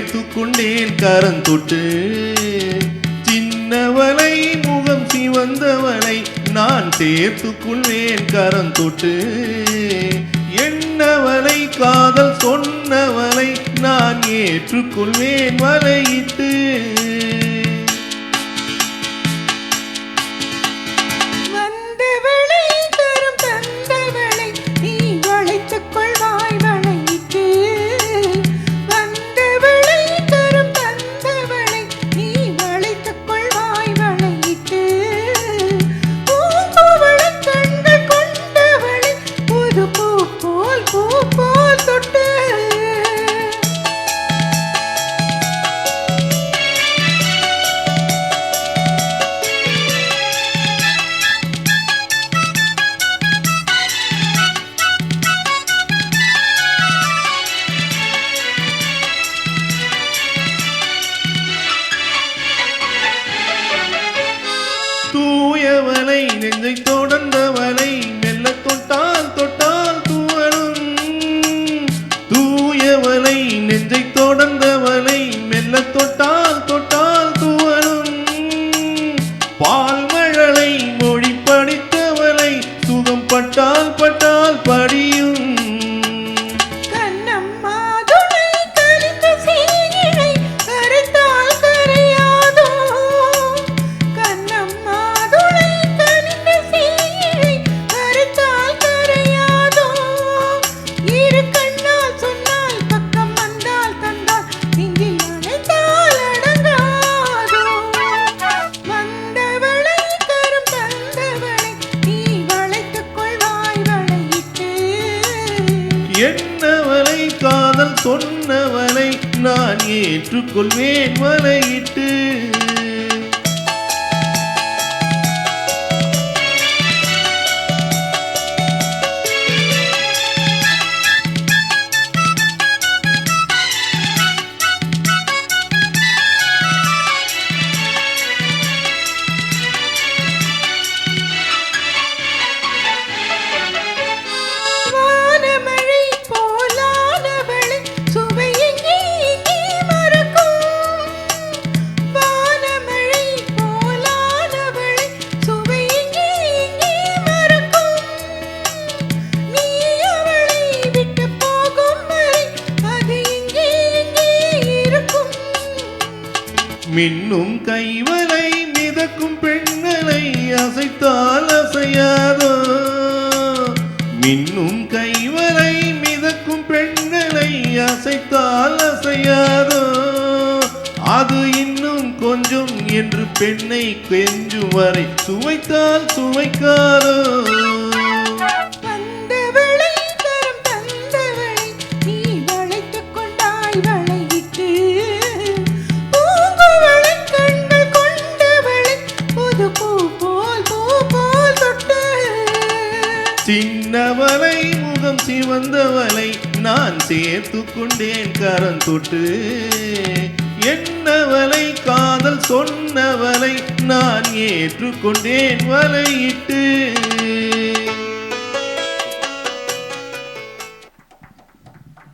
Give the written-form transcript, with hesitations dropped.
சேர்த்து கொண்டேன் கரம் தொட்டு. சின்னவளை முகம் சிவந்தவளை நான் சேர்த்து கொள்வேன் கரம் தொட்டு. என்னவளை காதல் சொன்னவளை நான் ஏற்றுக்கொள்வேன் வலையிட்டு. தூயவளை நெஞ்சை தொடர்ந்தவளை மெல்ல தொட்டால் தொட்டால் தூவலும். தூயவளை நெஞ்சை தொடர்ந்தவளை மெல்ல தொட்டால் தொட்டால் தூவலும். பால்மழலை மொழி படித்தவளை சுகம் பட்டால் பட்டால் படியும். என்னவளை காதல் சொன்னவளை நான் ஏற்றுக்கொள்வேன் வலையிட்டு. மின்னும் கைவலை மிதக்கும் பெண்களை அசைத்தால் அசையாதோ. மின்னும் கைவலை மிதக்கும் பெண்களை அசைத்தால் அசையாதோ. அது இன்னும் கொஞ்சம் என்று பெண்ணை கெஞ்சும் வரை சுவைத்தால் சுவைக்காதோ. சின்னவளை முகம் சிவந்தவளை நான் சேர்த்து கொண்டேன் கரம் தொட்டு. என்னவளை காதல் சொன்னவளை நான் ஏற்றுக்கொண்டேன் வலையிட்டு.